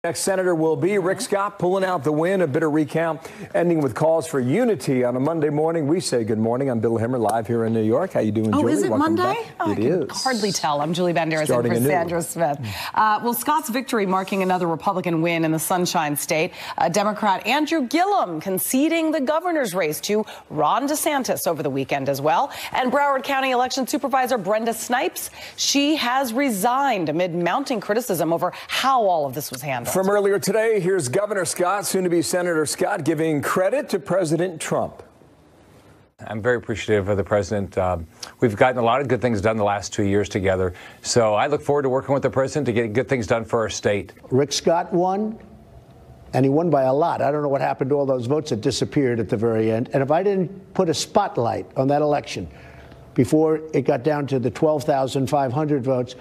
Next senator will be Rick Scott pulling out the win, a bitter recount, ending with calls for unity on a Monday morning. We say good morning. I'm Bill Hemmer, live here in New York. How you doing, Julie? Is it Welcome Monday? Back. Oh, it I can is. hardly tell. I'm Julie Banderas in for Sandra Smith. Well, Scott's victory marking another Republican win in the Sunshine State. Democrat Andrew Gillum conceding the governor's race to Ron DeSantis over the weekend as well. And Broward County Election Supervisor Brenda Snipes, she has resigned amid mounting criticism over how all of this was handled. From earlier today, here's Governor Scott, soon to be Senator Scott, giving credit to President Trump. I'm very appreciative of the president. We've gotten a lot of good things done the last 2 years together. So I look forward to working with the president to get good things done for our state. Rick Scott won, and he won by a lot. I don't know what happened to all those votes that disappeared at the very end. And if I didn't put a spotlight on that election before it got down to the 12,500 votes,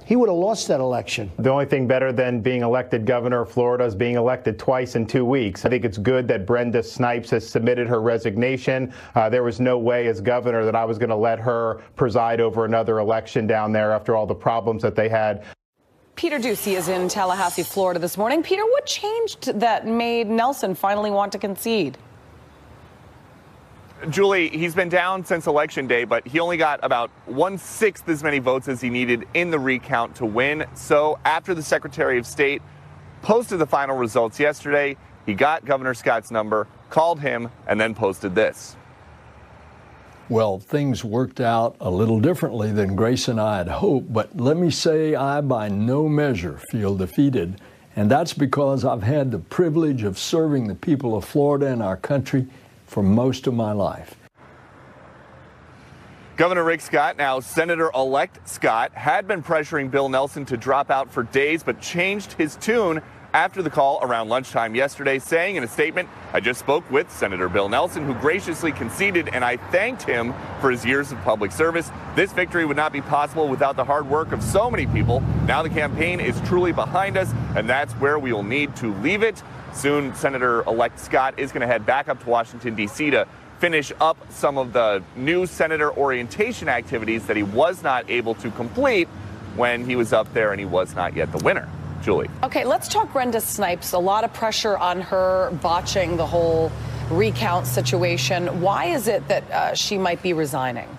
he would have lost that election. The only thing better than being elected governor of Florida is being elected twice in 2 weeks. I think it's good that Brenda Snipes has submitted her resignation. There was no way as governor that I was going to let her preside over another election down there after all the problems that they had. Peter Ducey is in Tallahassee, Florida this morning. Peter, what changed that made Nelson finally want to concede? Julie, he's been down since Election Day, but he only got about 1/6 as many votes as he needed in the recount to win. So after the Secretary of State posted the final results yesterday, he got Governor Scott's number, called him, and then posted this. Well, things worked out a little differently than Grace and I had hoped, but let me say I by no measure feel defeated. And that's because I've had the privilege of serving the people of Florida and our country for most of my life. Governor Rick Scott, now Senator-elect Scott, had been pressuring Bill Nelson to drop out for days, but changed his tune after the call around lunchtime yesterday, saying in a statement, "I just spoke with Senator Bill Nelson, who graciously conceded, and I thanked him for his years of public service. This victory would not be possible without the hard work of so many people. Now the campaign is truly behind us, and that's where we will need to leave it." Soon, Senator-elect Scott is going to head back up to Washington, D.C. to finish up some of the new senator orientation activities that he was not able to complete when he was up there and he was not yet the winner. Julie. Okay, let's talk Brenda Snipes. A lot of pressure on her botching the whole recount situation. Why is it that she might be resigning?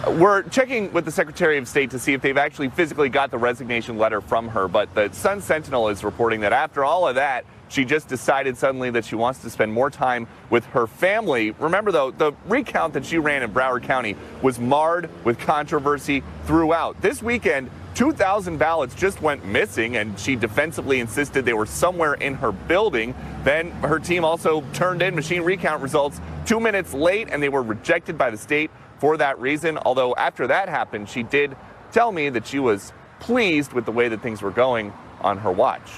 We're checking with the Secretary of State to see if they've actually physically got the resignation letter from her, but the Sun Sentinel is reporting that after all of that, she just decided suddenly that she wants to spend more time with her family. Remember, though, the recount that she ran in Broward County was marred with controversy throughout. This weekend, 2,000 ballots just went missing, and she defensively insisted they were somewhere in her building. Then her team also turned in machine recount results 2 minutes late, and they were rejected by the state for that reason. Although after that happened, she did tell me that she was pleased with the way that things were going on her watch.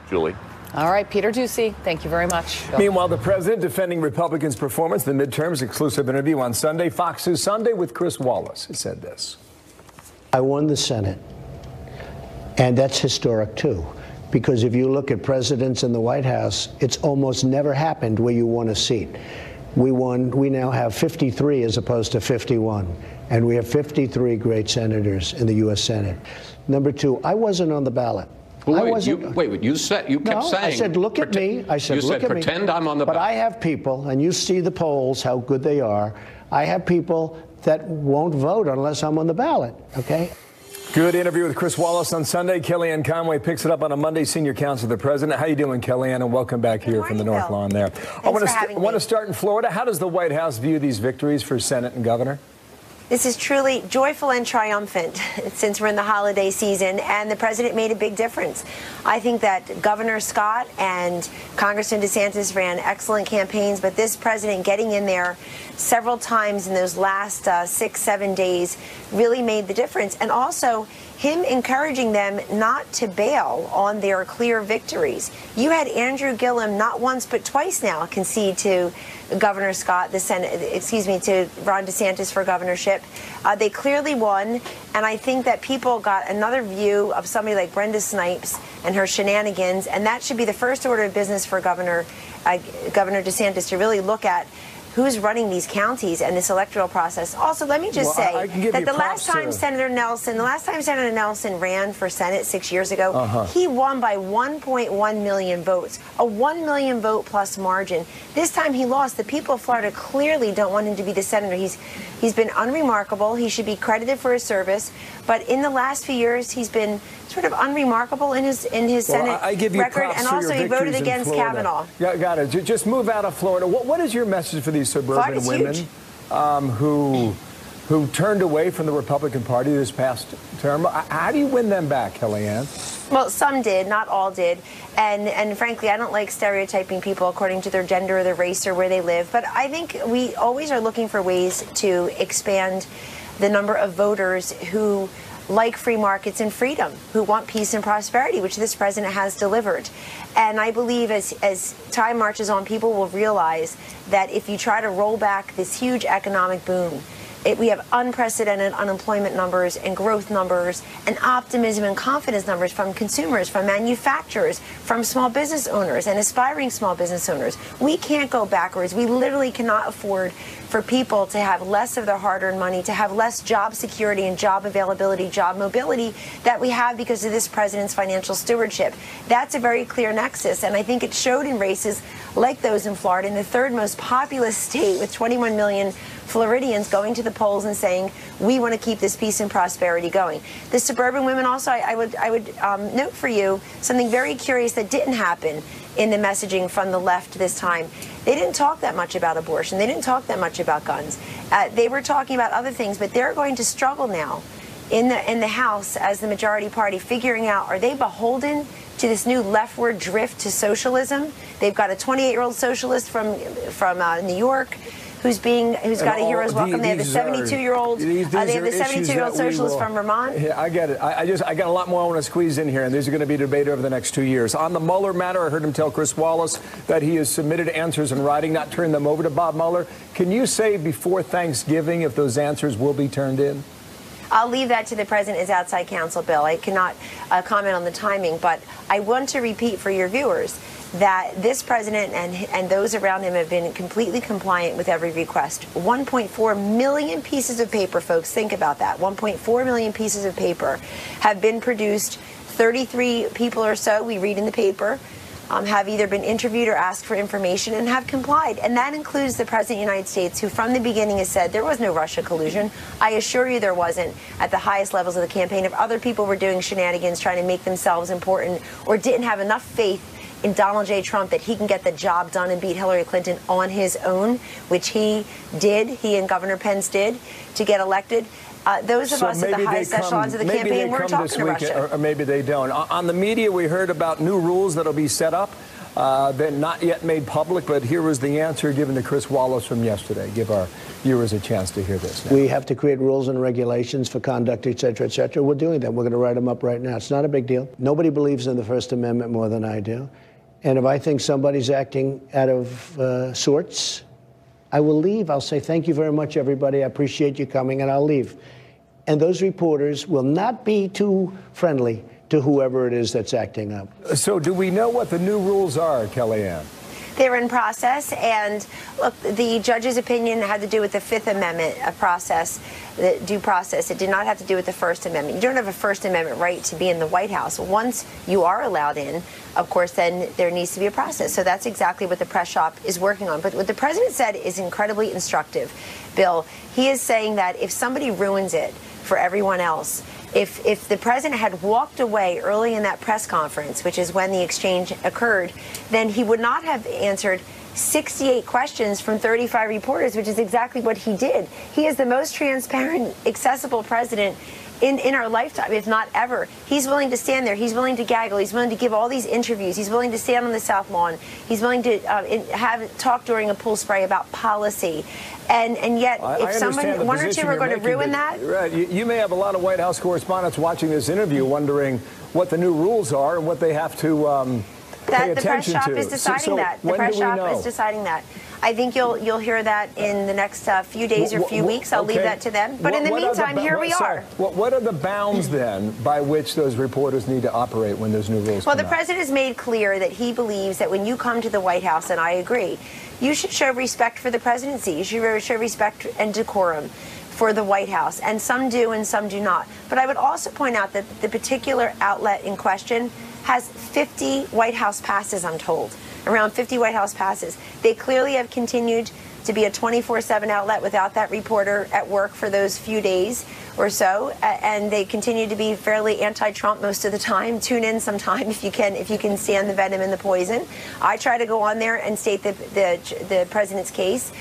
Julie. All right, Peter Ducey, thank you very much. Meanwhile, the president defending Republicans' performance in the midterms. Exclusive interview on Sunday, Fox News Sunday with Chris Wallace. He said this. I won the Senate, and that's historic too, because if you look at presidents in the White House, it's almost never happened where you won a seat. We now have 53 as opposed to 51, and we have 53 great senators in the U.S. Senate. Number two, I wasn't on the ballot. Well, wait, you kept saying. I said, look at me. I said, look at me. Pretend I'm on the ballot. But I have people, and you see the polls, how good they are. I have people that won't vote unless I'm on the ballot, okay? Good interview with Chris Wallace on Sunday. Kellyanne Conway picks it up on a Monday. Senior counsel of the president. How you doing, Kellyanne? And welcome back here from the North Lawn there. I want to start in Florida. How does the White House view these victories for Senate and governor? This is truly joyful and triumphant since we're in the holiday season, and the president made a big difference. I think that Governor Scott and Congressman DeSantis ran excellent campaigns, but this president getting in there several times in those last 6-7 days really made the difference. And also him encouraging them not to bail on their clear victories. You had Andrew Gillum not once but twice now concede to Governor Scott, to Ron DeSantis for governorship. They clearly won, and I think that people got another view of somebody like Brenda Snipes and her shenanigans, and that should be the first order of business for Governor DeSantis to really look at who's running these counties and this electoral process. Also, let me just say that the last time Senator Nelson ran for Senate 6 years ago, he won by 1.1 million votes, a 1 million vote plus margin. This time he lost. The people of Florida clearly don't want him to be the senator. He's been unremarkable. He should be credited for his service, but in the last few years he's been sort of unremarkable in his Senate record, and also he voted against Kavanaugh. Got it. Just move out of Florida. What is your message for these suburban women who turned away from the Republican Party this past term? How do you win them back, Kellyanne? Well, some did, not all did. And frankly, I don't like stereotyping people according to their gender or their race or where they live. But I think we always are looking for ways to expand the number of voters who like free markets and freedom, who want peace and prosperity, which this president has delivered. And I believe as time marches on, people will realize that if you try to roll back this huge economic boom, we have unprecedented unemployment numbers and growth numbers and optimism and confidence numbers from consumers, from manufacturers, from small business owners and aspiring small business owners. We can't go backwards. We literally cannot afford for people to have less of their hard-earned money, to have less job security and job availability, job mobility that we have because of this president's financial stewardship. That's a very clear nexus, and I think it showed in races like those in Florida, in the third most populous state with 21 million Floridians going to the polls and saying, we want to keep this peace and prosperity going. The suburban women also, I would note for you something very curious that didn't happen in the messaging from the left this time. They didn't talk that much about abortion. They didn't talk that much about guns. They were talking about other things, but they're going to struggle now in the House as the majority party, figuring out, are they beholden to this new leftward drift to socialism? They've got a 28-year-old socialist from New York who's got a hero's welcome. They have the 72-year-old. They have the 72-year-old socialist from Vermont. Yeah, I get it. I got a lot more I want to squeeze in here, and these are going to be debated over the next 2 years. On the Mueller matter, I heard him tell Chris Wallace that he has submitted answers in writing, not turned them over to Bob Mueller. Can you say before Thanksgiving if those answers will be turned in? I'll leave that to the president as outside counsel, Bill. I cannot comment on the timing, but I want to repeat for your viewers that this president and those around him have been completely compliant with every request. 1.4 million pieces of paper, folks, think about that. 1.4 million pieces of paper have been produced. 33 people or so, we read in the paper, have either been interviewed or asked for information and have complied. And that includes the President of the United States, who from the beginning has said there was no Russia collusion. I assure you there wasn't at the highest levels of the campaign. If other people were doing shenanigans, trying to make themselves important, or didn't have enough faith in Donald J. Trump that he can get the job done and beat Hillary Clinton on his own, which he did, he and Governor Pence did, to get elected. Those of us at the highest echelons of the campaign weren't talking to Russia. Or maybe they don't. On the media, we heard about new rules that will be set up. They're not yet made public, but here was the answer given to Chris Wallace from yesterday. Give our viewers a chance to hear this now. We have to create rules and regulations for conduct, et cetera, et cetera. We're doing that. We're going to write them up right now. It's not a big deal. Nobody believes in the First Amendment more than I do. And if I think somebody's acting out of sorts, I will leave. I'll say, thank you very much, everybody. I appreciate you coming, and I'll leave. And those reporters will not be too friendly to whoever it is that's acting up. So do we know what the new rules are, Kellyanne? They're in process, and look, the judge's opinion had to do with the Fifth Amendment process, the due process. It did not have to do with the First Amendment. You don't have a First Amendment right to be in the White House. Once you are allowed in, of course, then there needs to be a process. So that's exactly what the press shop is working on. But what the president said is incredibly instructive, Bill. He is saying that if somebody ruins it for everyone else, if the president had walked away early in that press conference, which is when the exchange occurred, then he would not have answered 68 questions from 35 reporters, which is exactly what he did. He is the most transparent, accessible president in our lifetime, if not ever. He's willing to stand there. He's willing to gaggle. He's willing to give all these interviews. He's willing to stand on the South Lawn. He's willing to have talk during a pool spray about policy. And yet, if someone, one or two are going to ruin that. Right. You may have a lot of White House correspondents watching this interview wondering what the new rules are and what they have to that the press shop is deciding that. The press shop is deciding that. I think you'll hear that in the next few days or few weeks. I'll leave that to them. But in the meantime, here we are. What are the bounds then by which those reporters need to operate when those new rules come out? Well, the president has made clear that he believes that when you come to the White House, and I agree, you should show respect for the presidency. You should show respect and decorum for the White House. And some do and some do not. But I would also point out that the particular outlet in question has 50 White House passes, I'm told. Around 50 White House passes. They clearly have continued to be a 24/7 outlet without that reporter at work for those few days or so, and they continue to be fairly anti-Trump most of the time. Tune in sometime if you can stand the venom and the poison. I try to go on there and state the president's case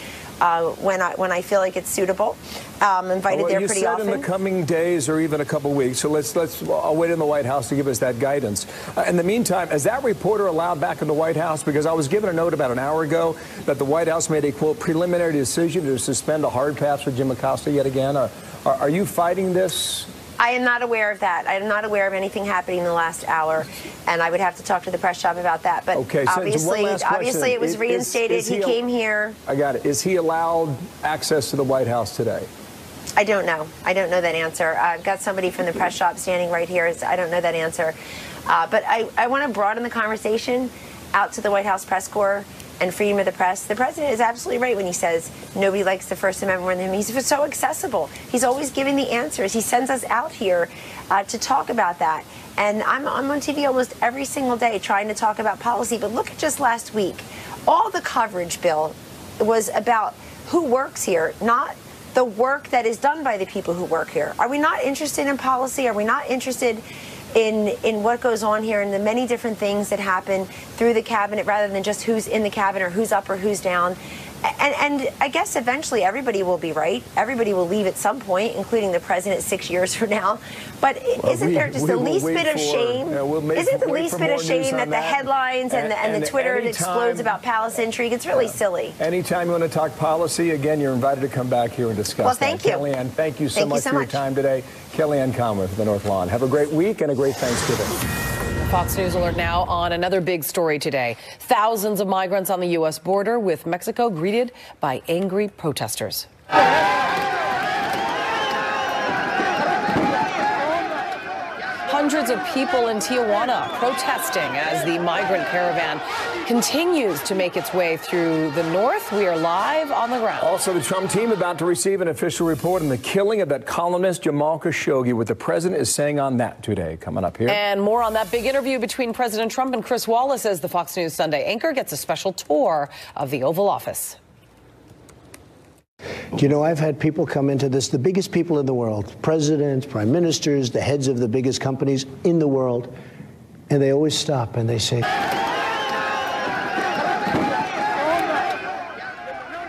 when I feel like it's suitable. Invited there pretty often. You said in the coming days or even a couple weeks. So I'll wait in the White House to give us that guidance. In the meantime, is that reporter allowed back in the White House? Because I was given a note about an hour ago that the White House made a, quote, preliminary decision to suspend a hard pass for Jim Acosta yet again. Are you fighting this? I am not aware of that. I am not aware of anything happening in the last hour, and I would have to talk to the press shop about that. But okay, so obviously it was reinstated. He came here. I got it. Is he allowed access to the White House today? I don't know. I don't know that answer. I've got somebody from the press shop standing right here. I don't know that answer. But I want to broaden the conversation out to the White House press corps and freedom of the press. The president is absolutely right when he says nobody likes the First Amendment more than him. He's so accessible. He's always giving the answers. He sends us out here to talk about that. And I'm on TV almost every single day trying to talk about policy. But look at just last week. All the coverage, Bill, was about who works here, not the work that is done by the people who work here. Are we not interested in policy? Are we not interested in what goes on here and the many different things that happen through the cabinet rather than just who's in the cabinet or who's up or who's down? And I guess eventually everybody will be right. Everybody will leave at some point, including the president 6 years from now. But isn't there just the least bit of shame? Isn't the least bit of shame that the headlines and the Twitter that explodes about palace intrigue? It's really silly. Anytime you want to talk policy, again, you're invited to come back here and discuss well, thank you. Kellyanne, thank you so much for your time today. Kellyanne Conway for the North Lawn. Have a great week and a great Thanksgiving. Fox News alert now on another big story today. Thousands of migrants on the U.S. border with Mexico greeted by angry protesters. Hundreds of people in Tijuana protesting as the migrant caravan continues to make its way through the north. We are live on the ground. Also, the Trump team about to receive an official report on the killing of that columnist Jamal Khashoggi. What the president is saying on that today, coming up here. And more on that big interview between President Trump and Chris Wallace as the Fox News Sunday anchor gets a special tour of the Oval Office. You know, I've had people come into this, the biggest people in the world, presidents, prime ministers, the heads of the biggest companies in the world, and they always stop and they say,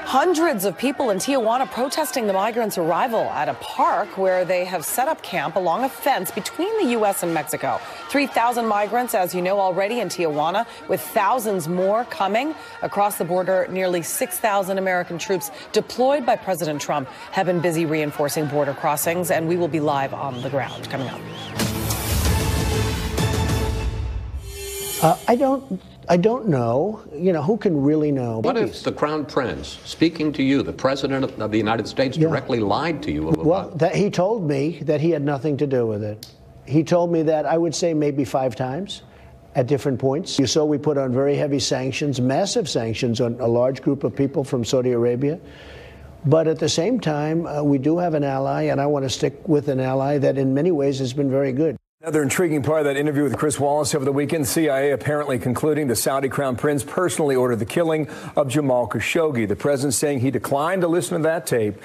hundreds of people in Tijuana protesting the migrants' arrival at a park where they have set up camp along a fence between the U.S. and Mexico. 3,000 migrants, as you know, already in Tijuana, with thousands more coming across the border. Nearly 6,000 American troops deployed by President Trump have been busy reinforcing border crossings, and we will be live on the ground coming up. I don't know. You know, who can really know? What if the Crown Prince, speaking to you, the President of the United States, directly lied to you about Well, he told me that he had nothing to do with it. He told me that, I would say, maybe 5 times at different points. You saw we put on very heavy sanctions, massive sanctions on a large group of people from Saudi Arabia. But at the same time, we do have an ally, and I want to stick with an ally that in many ways has been very good. Another intriguing part of that interview with Chris Wallace over the weekend, CIA apparently concluding the Saudi Crown Prince personally ordered the killing of Jamal Khashoggi. The president saying he declined to listen to that tape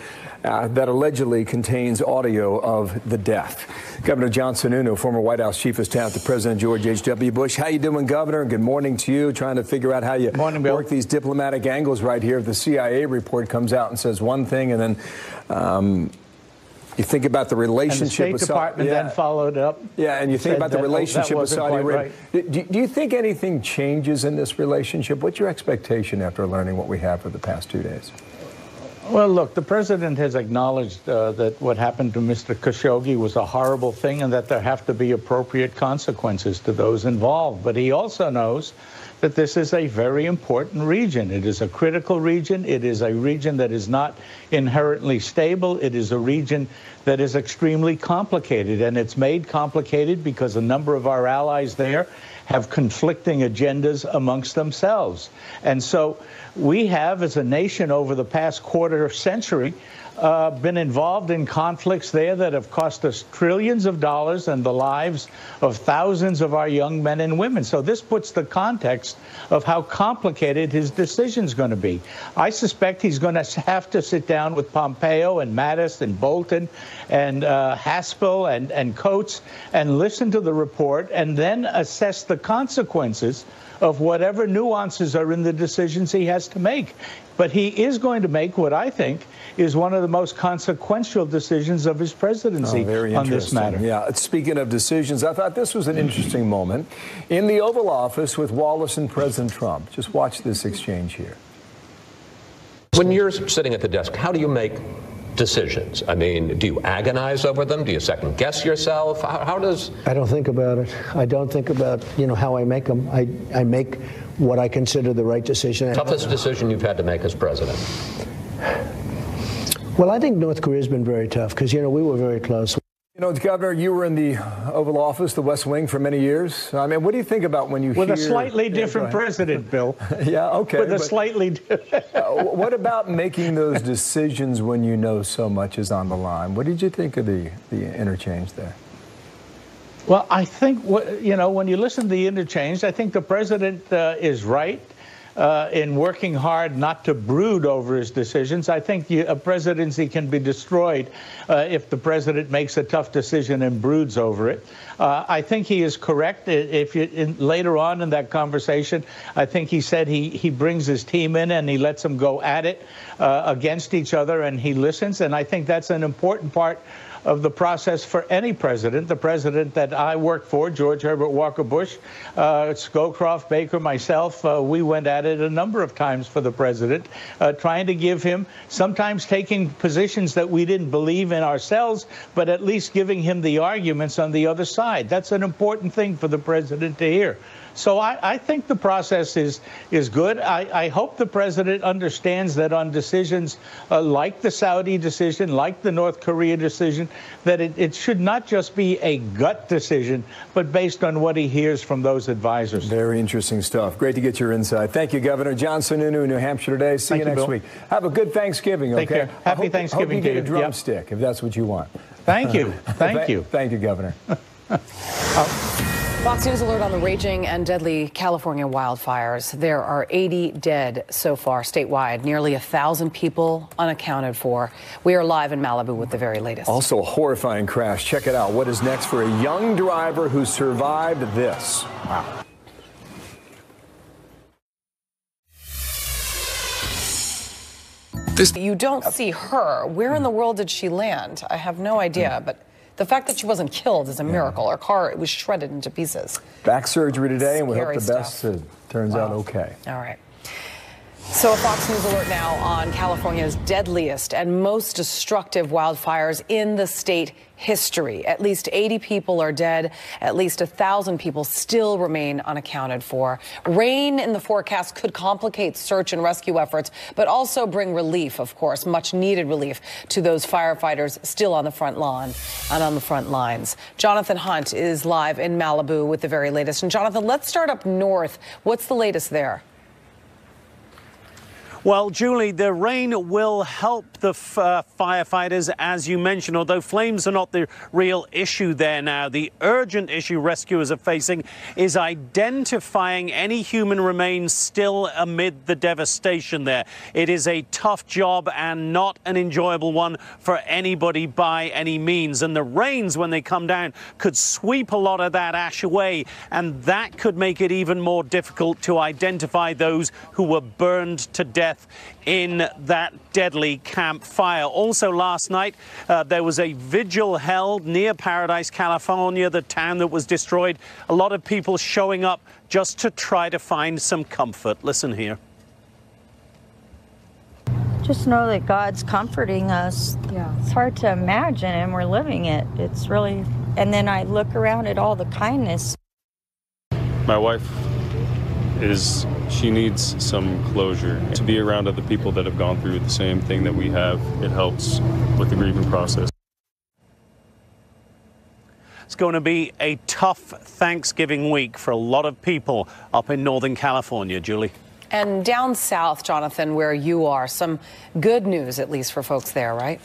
that allegedly contains audio of the death. Governor John Sununu, former White House chief of staff to President George H.W. Bush. How you doing, Governor? Good morning to you. Trying to figure out how you work these diplomatic angles right here. The CIA report comes out and says one thing, and then you think about the relationship with Saudi Arabia. Then followed up. Yeah, and you think about the relationship with Saudi Arabia. Right. Do you think anything changes in this relationship? What's your expectation after learning what we have for the past 2 days? Well, look, the president has acknowledged that what happened to Mr. Khashoggi was a horrible thing and that there have to be appropriate consequences to those involved. But he also knows that this is a very important region. It is a critical region. It is a region that is not inherently stable. It is a region that is extremely complicated, and it's made complicated because a number of our allies there have conflicting agendas amongst themselves. And so we have, as a nation, over the past quarter century, been involved in conflicts there that have cost us trillions of dollars and the lives of thousands of our young men and women. So this puts the context of how complicated his decision's going to be. I suspect he's going to have to sit down with Pompeo and Mattis and Bolton and Haspel and Coates and listen to the report and then assess the consequences of whatever nuances are in the decisions he has to make. But he is going to make what I think is one of the most consequential decisions of his presidency on this matter. Yeah, speaking of decisions, I thought this was an interesting moment in the Oval Office with Wallace and President Trump. Just watch this exchange here. When you're sitting at the desk, how do you make decisions? I mean, do you agonize over them? Do you second guess yourself? How does... I don't think about it. I don't think about, how I make them. I make what I consider the right decision. Toughest decision you've had to make as president? Well, I think North Korea's been very tough because, we were very close. Governor, you were in the Oval Office, the West Wing, for many years. I mean, what do you think about when you hear... With a slightly different president, Bill. Yeah, okay. With a slightly different... What about making those decisions when you know so much is on the line? What did you think of the interchange there? Well, I think, when you listen to the interchange, I think the president is right in working hard not to brood over his decisions. I think a presidency can be destroyed if the president makes a tough decision and broods over it. I think he is correct. Later on in that conversation, I think he said he brings his team in and he lets them go at it against each other, and he listens. And I think that's an important part of the process for any president. The president that I worked for, George Herbert Walker Bush, Scowcroft, Baker, myself, we went at it a number of times for the president, trying to give him, sometimes taking positions that we didn't believe in ourselves, but at least giving him the arguments on the other side. That's an important thing for the president to hear. So I think the process is good. I hope the president understands that on decisions like the Saudi decision, like the North Korea decision, that it should not just be a gut decision, but based on what he hears from those advisors. Very interesting stuff. Great to get your insight. Thank you, Governor. John Sununu, New Hampshire today. See you next week. Have a good Thanksgiving, okay? Take care. Happy Thanksgiving to you. Hope you get a drumstick, if that's what you want. Thank you. Thank you. Thank you, Governor. Fox News alert on the raging and deadly California wildfires. There are 80 dead so far statewide, nearly 1,000 people unaccounted for. We are live in Malibu with the very latest. Also a horrifying crash. Check it out. What is next for a young driver who survived this? Wow. You don't see her. Where in the world did she land? I have no idea, but the fact that she wasn't killed is a miracle. Her car was shredded into pieces. Back surgery today, and we hope the Scary best. It turns out okay. All right. So a Fox News alert now on California's deadliest and most destructive wildfires in the state history. At least 80 people are dead. At least 1,000 people still remain unaccounted for. Rain in the forecast could complicate search and rescue efforts, but also bring relief, of course, much needed relief to those firefighters still on the front lawn and on the front lines. Jonathan Hunt is live in Malibu with the very latest. And Jonathan, let's start up north. What's the latest there? Well, Julie, the rain will help the firefighters, as you mentioned, although flames are not the real issue there now. The urgent issue rescuers are facing is identifying any human remains still amid the devastation there. It is a tough job and not an enjoyable one for anybody by any means. And the rains, when they come down, could sweep a lot of that ash away, and that could make it even more difficult to identify those who were burned to death in that deadly Camp Fire. Also last night, there was a vigil held near Paradise, California, the town that was destroyed. A lot of people showing up just to try to find some comfort. Listen here. just know that God's comforting us. Yeah. It's hard to imagine, and we're living it. It's really, and then I look around at all the kindness. My wife she needs some closure. To be around other people that have gone through the same thing that we have, it helps with the grieving process. It's going to be a tough Thanksgiving week for a lot of people up in Northern California, Julie. And down south, Jonathan, where you are, some good news, at least for folks there, right?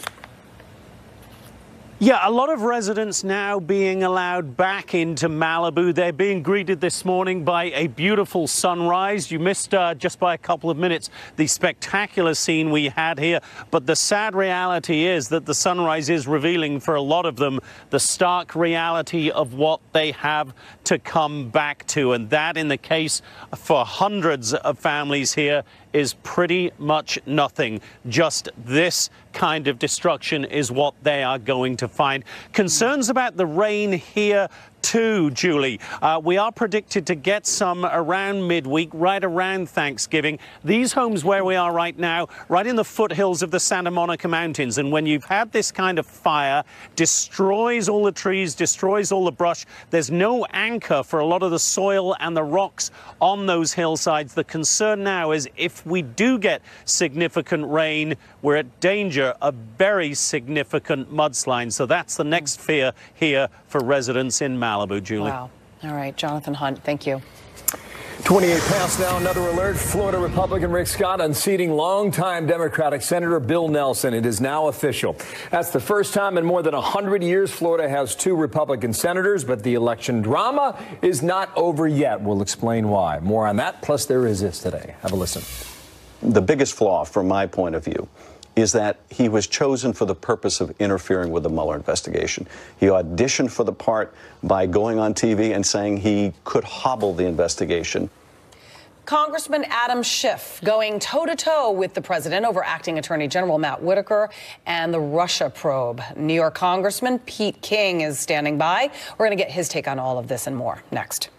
Yeah, a lot of residents now being allowed back into Malibu. They're being greeted this morning by a beautiful sunrise. You missed just by a couple of minutes the spectacular scene we had here. But the sad reality is that the sunrise is revealing for a lot of them the stark reality of what they have to come back to. And that, in the case for hundreds of families here, is pretty much nothing. Just this kind of destruction is what they are going to find. Concerns about the rain here too, Julie. We are predicted to get some around midweek, right around Thanksgiving. These homes where we are right now, right in the foothills of the Santa Monica Mountains. And when you've had this kind of fire, destroys all the trees, destroys all the brush, there's no anchor for a lot of the soil and the rocks on those hillsides. The concern now is if we do get significant rain, we're at danger of very significant mudslides. So that's the next fear here for residents in Malibu, Julie. Wow. All right, Jonathan Hunt, thank you. 28 past now, another alert. Florida Republican Rick Scott unseating longtime Democratic Senator Bill Nelson. It is now official. That's the first time in more than 100 years Florida has two Republican senators, but the election drama is not over yet. We'll explain why. More on that, plus there is this today. Have a listen. The biggest flaw, from my point of view, is that he was chosen for the purpose of interfering with the Mueller investigation. He auditioned for the part by going on TV and saying he could hobble the investigation. Congressman Adam Schiff going toe-to-toe with the president over acting Attorney General Matt Whitaker and the Russia probe. New York Congressman Pete King is standing by. We're going to get his take on all of this and more next.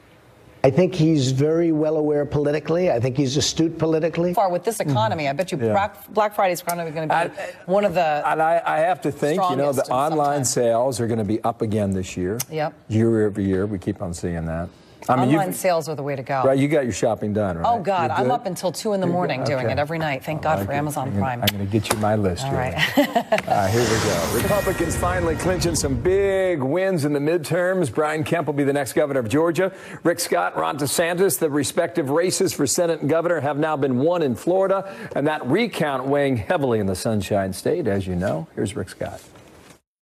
I think he's very well aware politically. I think he's astute politically. Far with this economy, I bet you Black Friday is probably going to be one of the And I have to think, you know, the online sales are going to be up again this year. Yep. Year over year, we keep on seeing that. Online sales are the way to go. Right, you got your shopping done, right? Oh, God, I'm up until 2 in the morning doing it every night. Thank God for Amazon Prime. I'm going to get you my list. All right. Here we go. Republicans finally clinching some big wins in the midterms. Brian Kemp will be the next governor of Georgia. Rick Scott, Ron DeSantis, the respective races for Senate and governor have now been won in Florida, and that recount weighing heavily in the Sunshine State, as you know. Here's Rick Scott.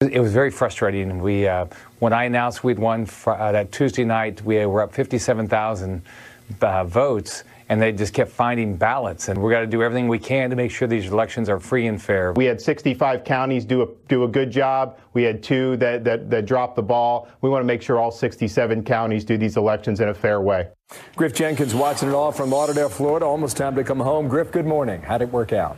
It was very frustrating. When I announced we'd won that Tuesday night, we were up 57,000 votes, and they just kept finding ballots. And we've got to do everything we can to make sure these elections are free and fair. We had 65 counties do a good job. We had 2 that dropped the ball. We want to make sure all 67 counties do these elections in a fair way. Griff Jenkins watching it all from Lauderdale, Florida. Almost time to come home. Griff, good morning. How'd it work out?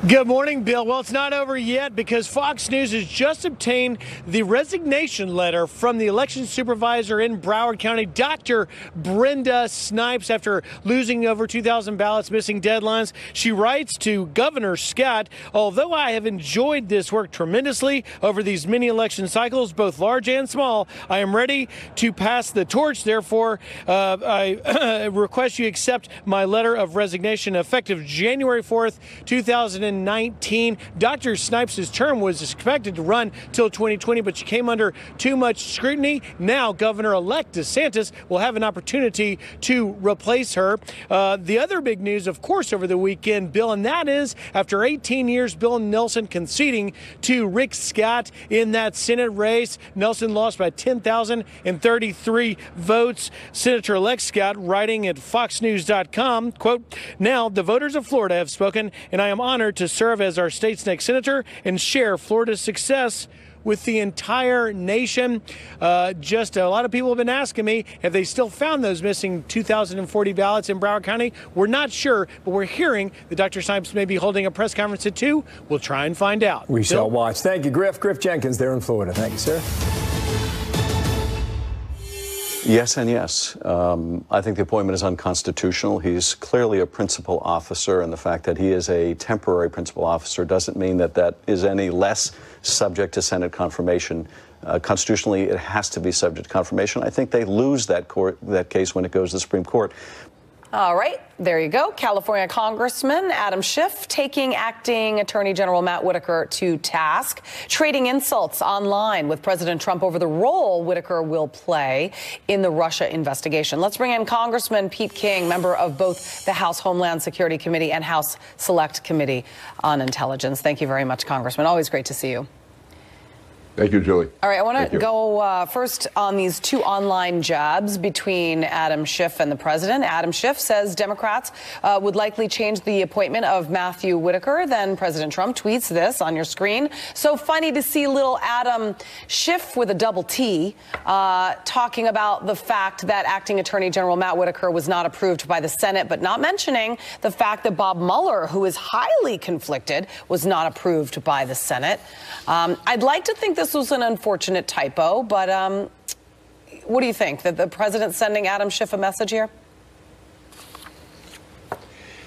Good morning, Bill. Well, it's not over yet because Fox News has just obtained the resignation letter from the election supervisor in Broward County, Dr. Brenda Snipes, after losing over 2,000 ballots, missing deadlines. She writes to Governor Scott, although I have enjoyed this work tremendously over these many election cycles, both large and small, I am ready to pass the torch. Therefore, I request you accept my letter of resignation effective January 4th, 2019. Dr. Snipes' term was expected to run till 2020, but she came under too much scrutiny. Now, Governor-elect DeSantis will have an opportunity to replace her. The other big news, of course, over the weekend, Bill, and that is after 18 years, Bill Nelson conceding to Rick Scott in that Senate race. Nelson lost by 10,033 votes. Senator-elect Scott writing at FoxNews.com, quote, "Now the voters of Florida have spoken, and I am honored to serve as our state's next senator and share Florida's success with the entire nation." Just a lot of people have been asking me, have they still found those missing 2,040 ballots in Broward County? We're not sure, but we're hearing that Dr. Snipes may be holding a press conference at 2. We'll try and find out. We shall watch. Thank you, Griff. Griff Jenkins there in Florida. Thank you, sir. Yes and yes. I think the appointment is unconstitutional. He's clearly a principal officer, and the fact that he is a temporary principal officer doesn't mean that that is any less subject to Senate confirmation. Constitutionally, it has to be subject to confirmation. I think they lose that case when it goes to the Supreme Court. All right, there you go. California Congressman Adam Schiff taking acting Attorney General Matt Whitaker to task, trading insults online with President Trump over the role Whitaker will play in the Russia investigation. Let's bring in Congressman Pete King, member of both the House Homeland Security Committee and House Select Committee on Intelligence. Thank you very much, Congressman. Always great to see you. Thank you, Julie. All right, I want to go first on these two online jabs between Adam Schiff and the president. Adam Schiff says Democrats would likely change the appointment of Matthew Whitaker. Then President Trump tweets this on your screen. So funny to see little Adam Schiff with a double T talking about the fact that acting Attorney General Matt Whitaker was not approved by the Senate, but not mentioning the fact that Bob Mueller, who is highly conflicted, was not approved by the Senate. I'd like to think this was an unfortunate typo, but what do you think? That the president's sending Adam Schiff a message here?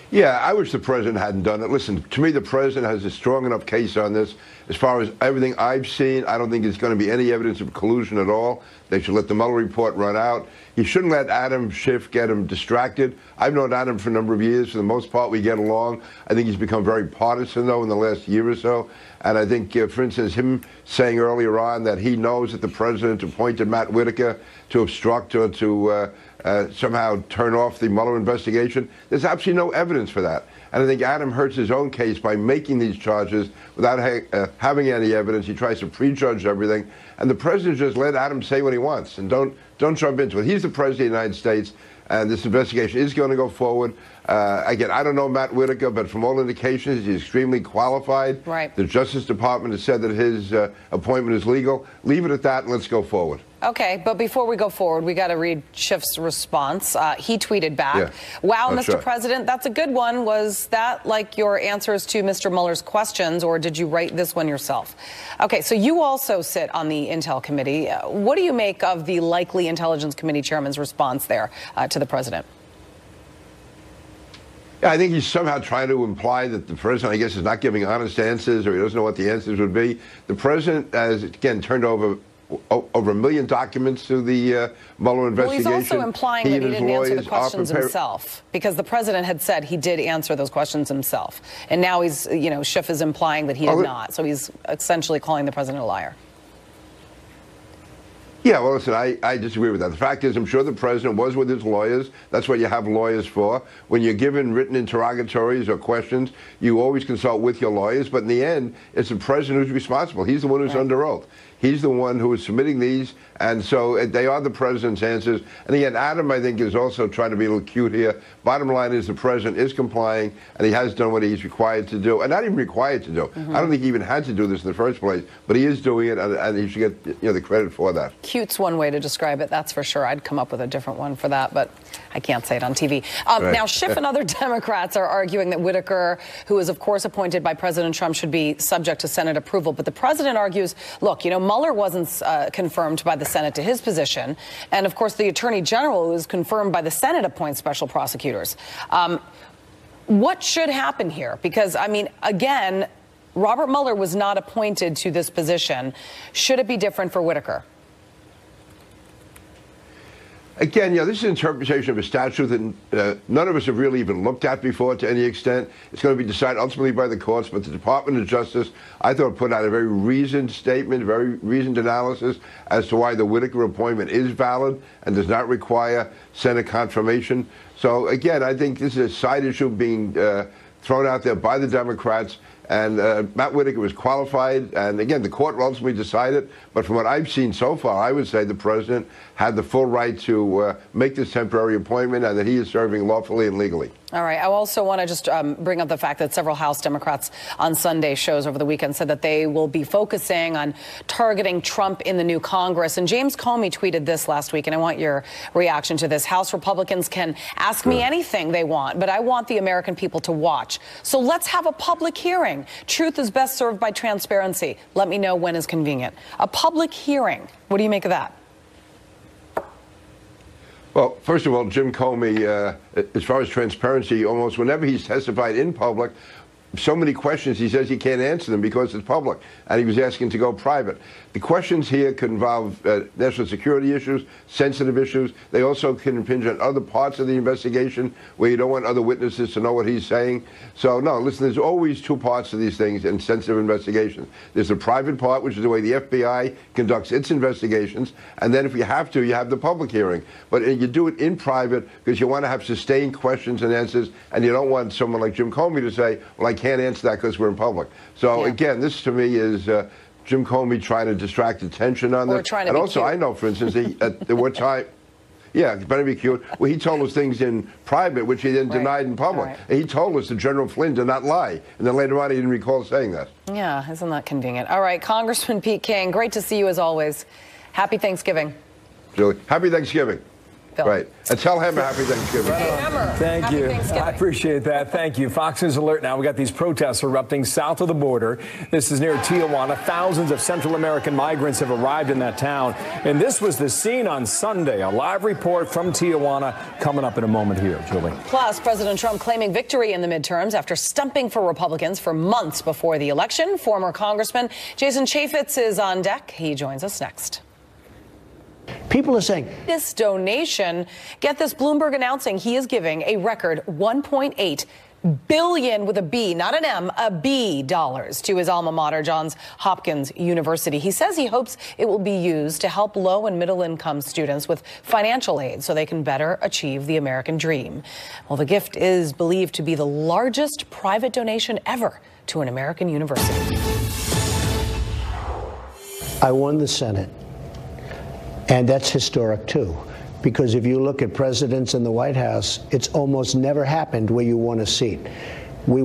Yeah, I wish the president hadn't done it. Listen, to me, the president has a strong enough case on this. As far as everything I've seen, I don't think there's going to be any evidence of collusion at all. They should let the Mueller report run out. He shouldn't let Adam Schiff get him distracted. I've known Adam for a number of years. For the most part, we get along. I think he's become very partisan, though, in the last year or so. And I think, for instance, him saying earlier on that he knows that the president appointed Matt Whitaker to obstruct or to somehow turn off the Mueller investigation, there's absolutely no evidence for that. And I think Adam hurts his own case by making these charges without having any evidence. He tries to prejudge everything. And the president just let Adam say what he wants and don't jump into it. He's the president of the United States, and this investigation is going to go forward. Again, I don't know Matt Whitaker, but from all indications, he's extremely qualified. Right. The Justice Department has said that his appointment is legal. Leave it at that, and let's go forward. Okay, but before we go forward, we got to read Schiff's response. He tweeted back, wow, Mr. Right. President, that's a good one. Was that like your answers to Mr. Mueller's questions, or did you write this one yourself? Okay, so you also sit on the Intel Committee. What do you make of the likely Intelligence Committee chairman's response there to the president? Yeah, I think he's somehow trying to imply that the president, I guess, is not giving honest answers, or he doesn't know what the answers would be. The president has, again, turned over 1 million documents to the Mueller investigation. Well, he's also implying that he didn't answer the questions himself, because the president had said he did answer those questions himself. And now he's, Schiff is implying that he did not. So he's essentially calling the president a liar. Yeah, well, listen, I disagree with that. The fact is, I'm sure the president was with his lawyers. That's what you have lawyers for. When you're given written interrogatories or questions, you always consult with your lawyers. But in the end, it's the president who's responsible. He's the one who's under oath. He's the one who is submitting these, and so they are the president's answers. And again, Adam, I think, is also trying to be a little cute here. Bottom line is the president is complying, and he has done what he's required to do, and not even required to do. I don't think he even had to do this in the first place, but he is doing it, and he should get the credit for that. Cute's one way to describe it, that's for sure. I'd come up with a different one for that, but I can't say it on TV. Right. Now, Schiff and other Democrats are arguing that Whitaker, who is, of course, appointed by President Trump, should be subject to Senate approval. But the president argues, look, Mueller wasn't confirmed by the Senate to his position. And, of course, the attorney general, who is confirmed by the Senate, appoints special prosecutors. What should happen here? Because, again, Robert Mueller was not appointed to this position. Should it be different for Whitaker? Again, this is an interpretation of a statute that none of us have really even looked at before to any extent. It's going to be decided ultimately by the courts, but the Department of Justice, I thought, put out a very reasoned statement, very reasoned analysis as to why the Whitaker appointment is valid and does not require Senate confirmation. So, again, I think this is a side issue being thrown out there by the Democrats. And Matt Whitaker was qualified, and again, the court will ultimately decide it. But from what I've seen so far, I would say the president had the full right to make this temporary appointment, and that he is serving lawfully and legally. All right. I also want to just bring up the fact that several House Democrats on Sunday shows over the weekend said that they will be focusing on targeting Trump in the new Congress. And James Comey tweeted this last week, and I want your reaction to this. House Republicans can ask me anything they want, but I want the American people to watch. So let's have a public hearing. Truth is best served by transparency. Let me know when is convenient. A public hearing. What do you make of that? Well, first of all, Jim Comey, as far as transparency, almost whenever he's testified in public, so many questions he says he can't answer them because it's public, and he was asking to go private. The questions here could involve national security issues, sensitive issues. They also can impinge on other parts of the investigation where you don't want other witnesses to know what he's saying. So, no, listen, there's always two parts to these things in sensitive investigations. There's the private part, which is the way the FBI conducts its investigations, and then if you have to, you have the public hearing. But you do it in private because you want to have sustained questions and answers, and you don't want someone like Jim Comey to say, well, I can't answer that because we're in public. So, again, this to me is Jim Comey trying to distract attention on this. And also, I know, for instance, at what time, better be cute. Well, he told us things in private, which he then denied in public. And he told us that General Flynn did not lie. And then later on, he didn't recall saying that. Yeah, isn't that convenient? All right, Congressman Pete King, great to see you as always. Happy Thanksgiving. Julie, happy Thanksgiving. Phil. Right. And tell him a happy Thanksgiving. Thank you. I appreciate that. Thank you. Fox News Alert now. We got these protests erupting south of the border. This is near Tijuana. Thousands of Central American migrants have arrived in that town. And this was the scene on Sunday. A live report from Tijuana coming up in a moment here, Julie. Plus, President Trump claiming victory in the midterms after stumping for Republicans for months before the election. Former Congressman Jason Chaffetz is on deck. He joins us next. People are saying this donation, get this, Bloomberg announcing he is giving a record $1.8 billion with a B, not an M, a B dollars to his alma mater, Johns Hopkins University. He says he hopes it will be used to help low and middle income students with financial aid so they can better achieve the American dream. Well, the gift is believed to be the largest private donation ever to an American university. I won the Senate. And that's historic, too, because if you look at presidents in the White House, it's almost never happened where you won a seat. We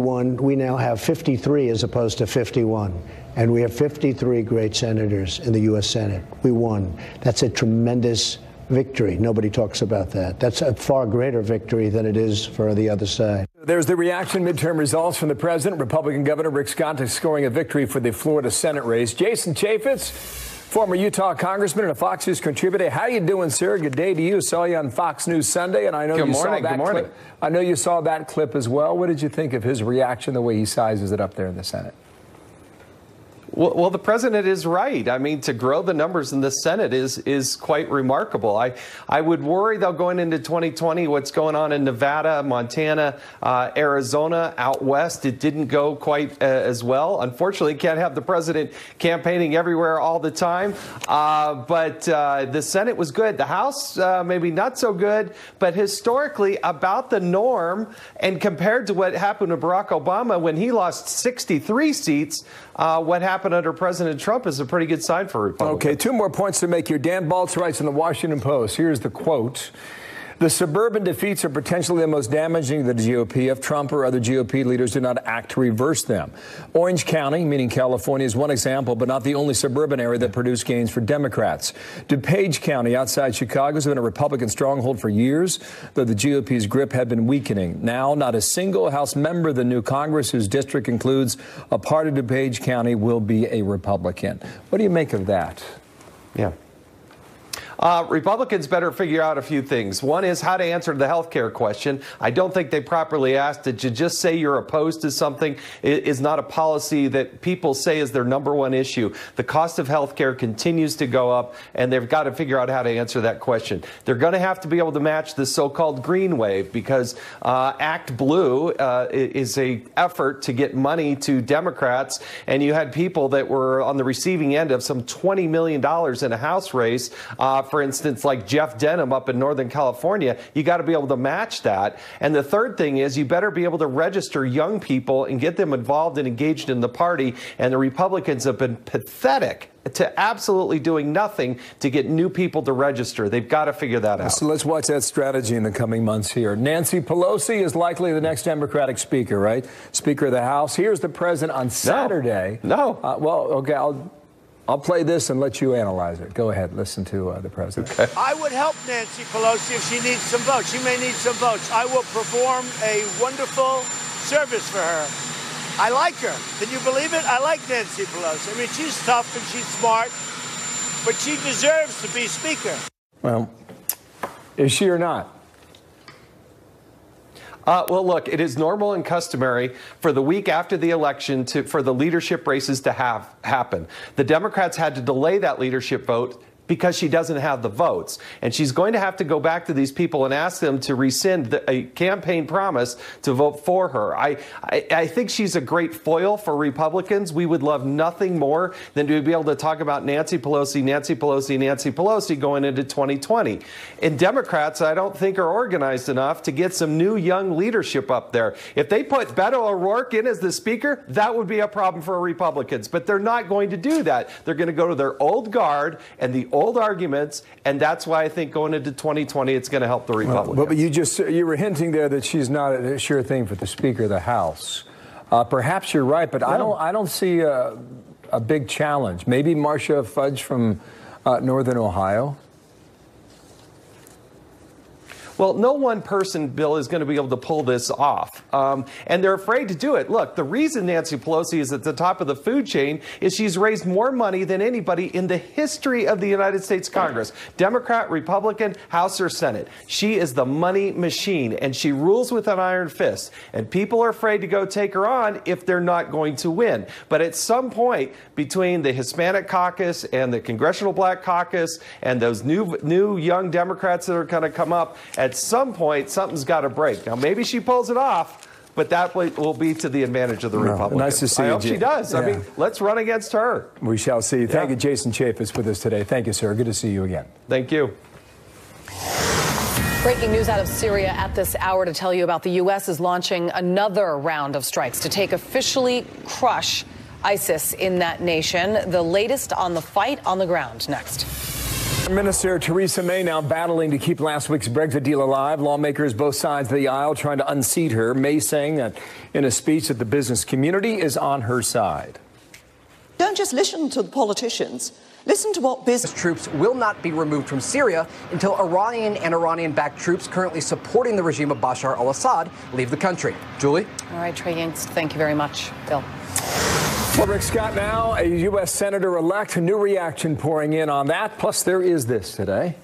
now have 53 as opposed to 51, and we have 53 great senators in the U.S. Senate. We won. That's a tremendous victory. Nobody talks about that. That's a far greater victory than it is for the other side. There's the reaction midterm results from the president. Republican Governor Rick Scott is scoring a victory for the Florida Senate race. Jason Chaffetz, former Utah congressman and a Fox News contributor. How you doing, sir? Good day to you. Saw you on Fox News Sunday, and I know you saw that clip. I know you saw that clip as well. What did you think of his reaction, the way he sizes it up there in the Senate? Well, the president is right. I mean, to grow the numbers in the Senate is quite remarkable. I would worry, though, going into 2020, what's going on in Nevada, Montana, Arizona, out west. It didn't go quite as well. Unfortunately, can't have the president campaigning everywhere all the time. But the Senate was good. The House, maybe not so good, but historically about the norm. And compared to what happened to Barack Obama when he lost 63 seats, what happened under President Trump is a pretty good sign for Republicans. Okay, two more points to make here. Dan Baltz writes in the Washington Post. Here's the quote. The suburban defeats are potentially the most damaging to the GOP if Trump or other GOP leaders do not act to reverse them. Orange County, meaning California, is one example, but not the only suburban area that produced gains for Democrats. DuPage County, outside Chicago, has been a Republican stronghold for years, though the GOP's grip had been weakening. Now, not a single House member of the new Congress, whose district includes a part of DuPage County, will be a Republican. What do you make of that? Yeah. Republicans better figure out a few things. One is how to answer the health care question. I don't think they properly asked. Did you just say you're opposed to something? It is not a policy that people say is their number one issue. The cost of health care continues to go up, and they've got to figure out how to answer that question. They're going to have to be able to match the so-called green wave, because Act Blue is an effort to get money to Democrats, and you had people that were on the receiving end of some $20 million in a House race. For instance, like Jeff Denham up in Northern California, you got to be able to match that. And the third thing is you better be able to register young people and get them involved and engaged in the party. And the Republicans have been pathetic to absolutely doing nothing to get new people to register. They've got to figure that out. So let's watch that strategy in the coming months here. Nancy Pelosi is likely the next Democratic speaker, right? Speaker of the House. Here's the president on Saturday. No. Well, okay, I'll play this and let you analyze it. Go ahead. Listen to the president. Okay. I would help Nancy Pelosi if she needs some votes. She may need some votes. I will perform a wonderful service for her. I like her. Can you believe it? I like Nancy Pelosi. I mean, she's tough and she's smart, but she deserves to be Speaker. Well, Is she or not? Well, look, it is normal and customary for the week after the election for the leadership races to happen. The Democrats had to delay that leadership vote because she doesn't have the votes. And she's going to have to go back to these people and ask them to rescind a campaign promise to vote for her. I think she's a great foil for Republicans. We would love nothing more than to be able to talk about Nancy Pelosi, Nancy Pelosi, Nancy Pelosi going into 2020. And Democrats, I don't think, are organized enough to get some new young leadership up there. If they put Beto O'Rourke in as the speaker, that would be a problem for Republicans. But they're not going to do that. They're going to go to their old guard and the old arguments, and that's why I think going into 2020 it's going to help the Republicans. But you were hinting there that she's not a sure thing for the Speaker of the House. Perhaps you're right, but I don't see a big challenge. Maybe Marcia Fudge from Northern Ohio. Well, no one person, Bill, is going to be able to pull this off. And they're afraid to do it. Look, the reason Nancy Pelosi is at the top of the food chain is she's raised more money than anybody in the history of the United States Congress. Democrat, Republican, House or Senate. She is the money machine, and she rules with an iron fist. And people are afraid to go take her on if they're not going to win. But at some point between the Hispanic caucus and the Congressional Black Caucus and those new young Democrats that are going to come up, at some point, something's got to break. Now, maybe she pulls it off, but that will be to the advantage of the Republicans. Nice to see you. I hope she does. Yeah. I mean, let's run against her. We shall see. Thank you, Jason Chaffetz, with us today. Thank you, sir. Good to see you again. Thank you. Breaking news out of Syria at this hour to tell you about the U.S. is launching another round of strikes to officially crush ISIS in that nation. The latest on the fight on the ground next. Minister Theresa May now battling to keep last week's Brexit deal alive. Lawmakers both sides of the aisle trying to unseat her. May saying that in a speech that the business community is on her side. Don't just listen to the politicians. Listen to what business troops will not be removed from Syria until Iranian and Iranian-backed troops currently supporting the regime of Bashar al-Assad leave the country. Julie? All right, Trey Yanks, thank you very much. Bill. Well, Rick Scott now, a U.S. Senator-elect. New reaction pouring in on that. Plus, there is this today.